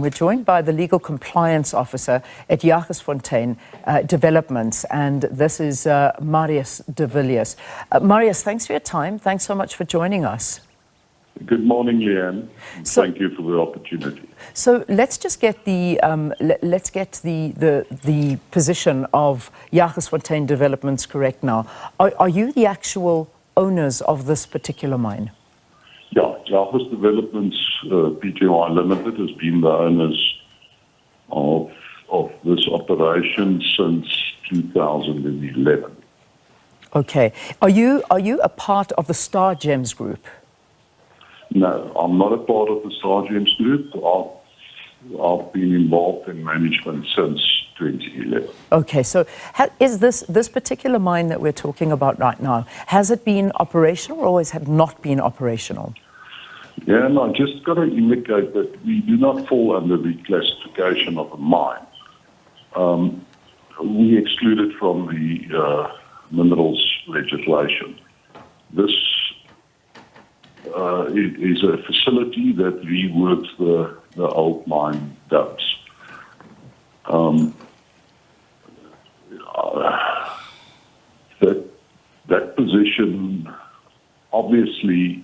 we're joined by the Legal Compliance Officer at Jagersfontein Developments, and this is Marius de Villers. Marius, thanks for your time. Thanks so much for joining us. Good morning, Leanne. Thank you for the opportunity. So let's just get the position of Jagersfontein Developments correct now. Are you the actual owners of this particular mine? Yeah, Jagers Developments Pty Limited has been the owners of this operation since 2011. Okay. Are you a part of the Star Gems Group? No, I'm not a part of the Star Gems Group. I've been involved in management since 2011. Okay, so is this particular mine that we're talking about right now, has it been operational or has it not been operational? Yeah, and I just got to indicate that we do not fall under the classification of a mine. We excluded from the minerals legislation. This is a facility that reworks the old mine dumps. That position obviously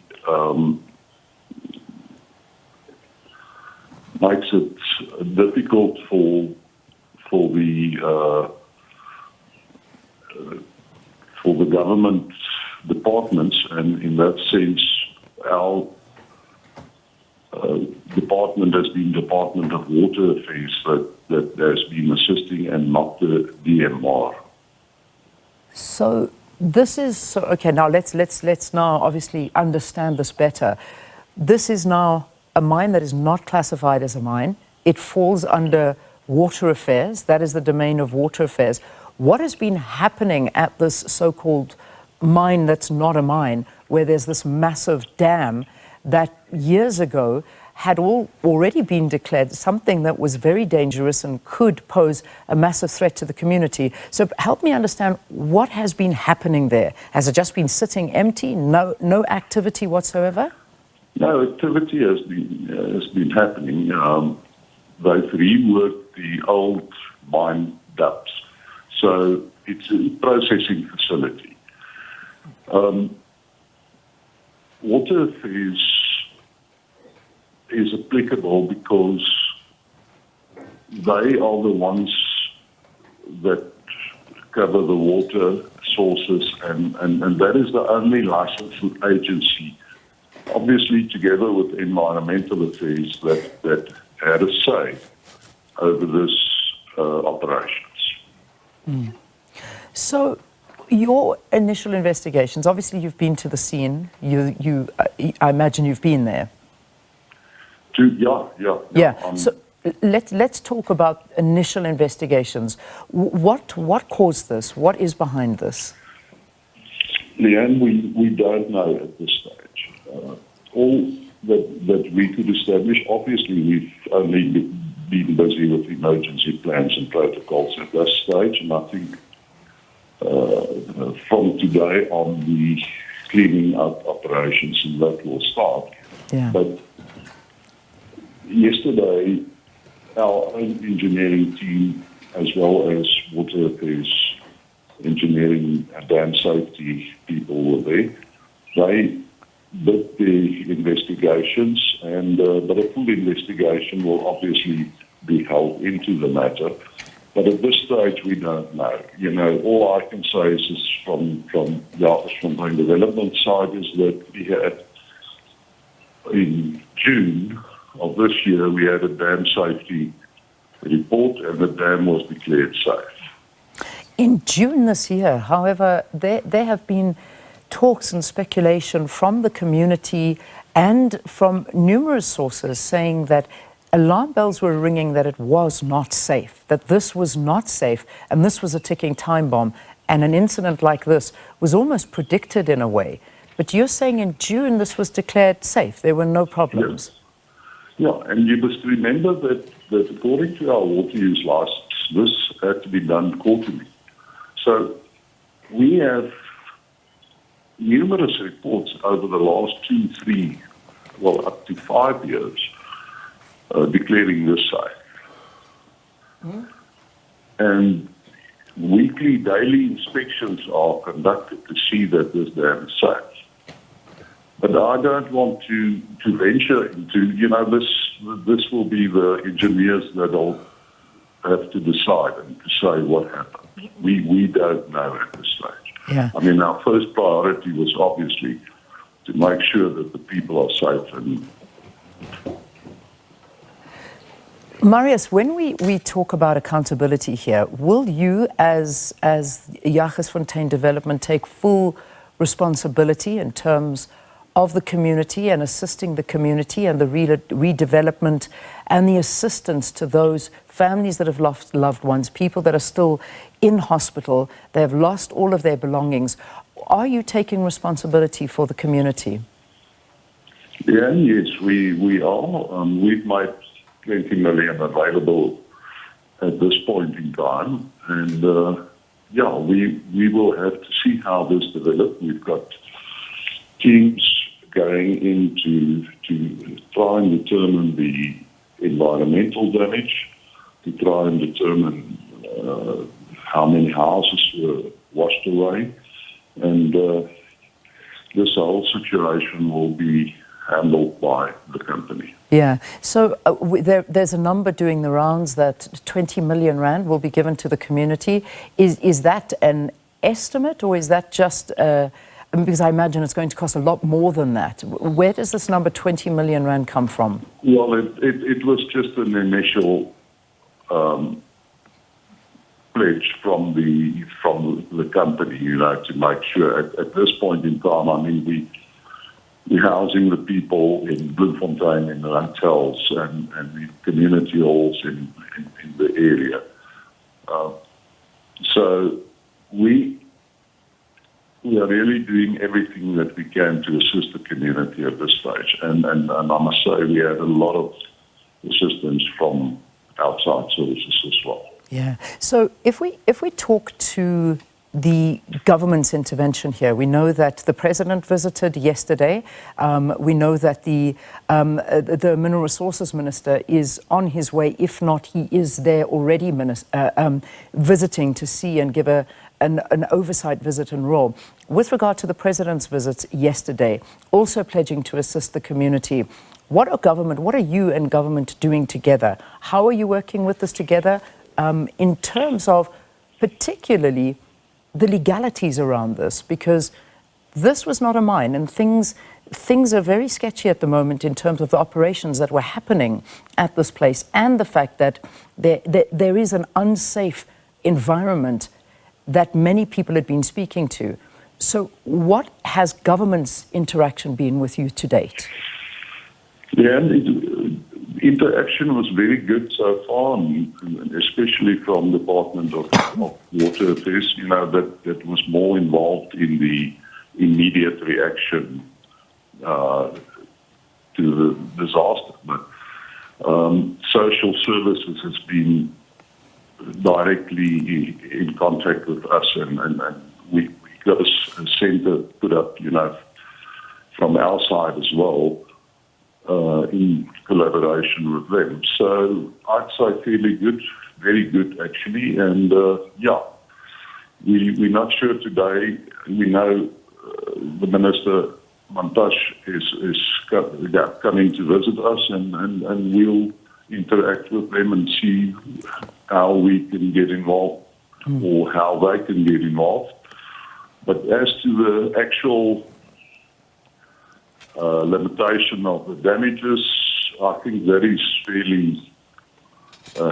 makes it difficult for the government departments, and in that sense, our department has been Department of Water Affairs that has been assisting, and not the DMR. So this is okay. Now let's now obviously understand this better. This is now a mine that is not classified as a mine. It falls under water affairs. That is the domain of water affairs. What has been happening at this so-called mine that's not a mine, where there's this massive dam that years ago had already been declared something that was very dangerous and could pose a massive threat to the community? So help me understand what has been happening there. Has it just been sitting empty, no activity whatsoever? No, activity has been happening. They've reworked the old mine dumps, so it's a processing facility. Water affairs is applicable because they are the ones that cover the water sources, and that is the only licensed agency, obviously together with environmental affairs, that had a say over this operations. Mm. So your initial investigations, obviously you've been to the scene, I imagine you've been there. Yeah. So let's talk about initial investigations. What caused this? What is behind this? Leanne, we don't know at this stage. All that we could establish, obviously we've only been busy with emergency plans and protocols at this stage, and I think from today on the cleaning up operations, and that will start. Yeah. But yesterday, our own engineering team, as well as water affairs, engineering and dam safety people were there. They did the investigations, and but a full investigation will obviously be held into the matter. But at this stage, we don't know. All I can say is from Jagersfontein Development side is that we had, in June of this year, we had a dam safety report, and the dam was declared safe. In June this year, however, there have been talks and speculation from the community and from numerous sources saying that alarm bells were ringing that it was not safe, that this was not safe, and this was a ticking time bomb, and an incident like this was almost predicted in a way. But you're saying in June this was declared safe, there were no problems. Yes. Yeah, and you must remember that according to our water use license, this had to be done quarterly. So we have numerous reports over the last 2, 3, up to 5 years declaring this safe. And weekly, daily inspections are conducted to see that this dam is safe. But I don't want to venture into, this will be the engineers that will have to decide and to say what happened. We don't know at this stage. Yeah. I mean, our first priority was obviously to make sure that the people are safe. And Marius, when we talk about accountability here, will you, as Jagersfontein Development, take full responsibility in terms of the community and assisting the community and the redevelopment and the assistance to those families that have lost loved ones, people that are still in hospital, they have lost all of their belongings? Are you taking responsibility for the community? Yeah, yes, we are. We've made 20 million available at this point in time. And we will have to see how this develops. We've got teams going in to try and determine the environmental damage, to try and determine how many houses were washed away. And this whole situation will be handled by the company. Yeah. So there's a number doing the rounds that 20 million rand will be given to the community. Is that an estimate, or is that just because I imagine it's going to cost a lot more than that? Where does this number 20 million rand come from? Well, it was just an initial pledge from the company, to make sure at this point in time. I mean, we're housing the people in Bloemfontein in the hotels and the community halls in the area. So we are really doing everything that we can to assist the community at this stage. And I must say we had a lot of assistance from outside sources as well. Yeah. So if we talk to the government's intervention here, we know that the president visited yesterday. We know that the Mineral Resources Minister is on his way. If not, he is there already visiting to see and give an oversight visit and role. With regard to the president's visits yesterday, also pledging to assist the community, what are you and government doing together? How are you working with this together in terms of particularly the legalities around this? Because this was not a mine, and things are very sketchy at the moment in terms of the operations that were happening at this place, and the fact that there is an unsafe environment that many people had been speaking to. So what has government's interaction been with you to date? Yeah, interaction was very good so far, and especially from the Department of Water Affairs, that was more involved in the immediate reaction to the disaster. But social services has been directly in contact with us, and we got a centre put up, from our side as well, in collaboration with them. So I'd say fairly good, very good actually. And we're not sure today. We know the Minister Mantashe is coming to visit us, and we'll interact with them and see how we can get involved or how they can get involved. But as to the actual limitation of the damages, I think that is fairly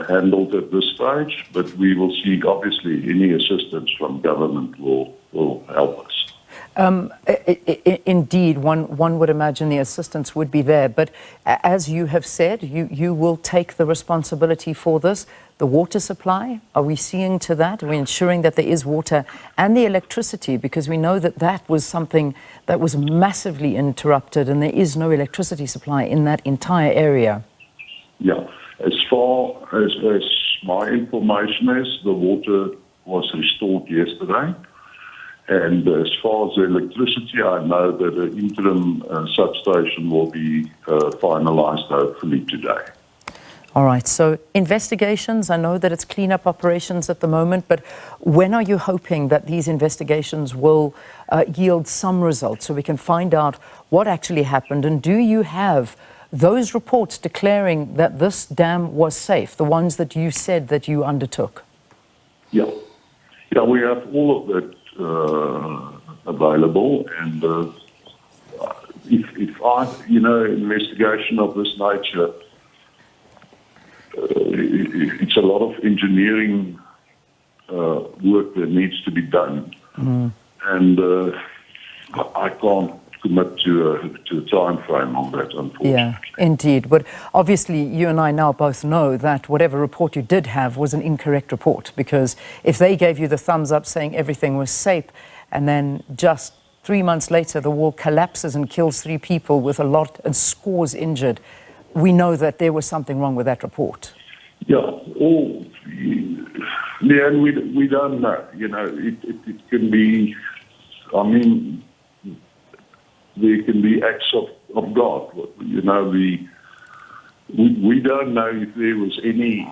handled at this stage, but we will see, obviously, any assistance from government will help us. Indeed, one would imagine the assistance would be there, but as you have said, you will take the responsibility for this. The water supply, are we seeing to that? Are we ensuring that there is water and the electricity? Because we know that was something that was massively interrupted, and there is no electricity supply in that entire area. Yeah, as far as my information is, the water was restored yesterday. And as far as the electricity, I know that an interim substation will be finalised hopefully today. All right, so investigations, I know that it's cleanup operations at the moment, but when are you hoping that these investigations will yield some results so we can find out what actually happened? And do you have those reports declaring that this dam was safe, the ones that you said that you undertook? Yeah. Yeah, we have all of that available, and if investigation of this nature, it's a lot of engineering work that needs to be done, and I can't commit to a time frame on that, unfortunately. Yeah, indeed. But obviously, you and I now both know that whatever report you did have was an incorrect report, because if they gave you the thumbs up saying everything was safe, and then just 3 months later the wall collapses and kills 3 people with a lot and scores injured, we know that there was something wrong with that report. Yeah, and we don't know. It can be, there can be acts of God. We don't know if there was any,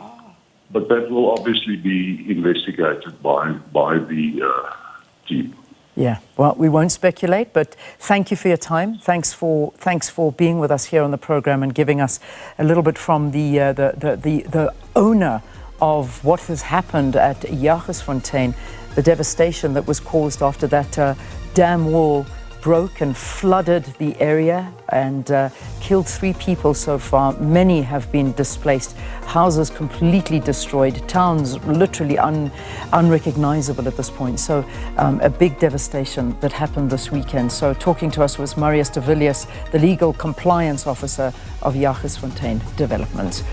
but that will obviously be investigated by the team. Yeah, well, we won't speculate, but thank you for your time. Thanks for being with us here on the program and giving us a little bit from the owner of what has happened at Jagersfontein, the devastation that was caused after that dam wall broke and flooded the area and killed 3 people so far. Many have been displaced, houses completely destroyed, towns literally unrecognizable at this point. So a big devastation that happened this weekend. So talking to us was Marius de Villers, the legal compliance officer of Jagersfontein Developments.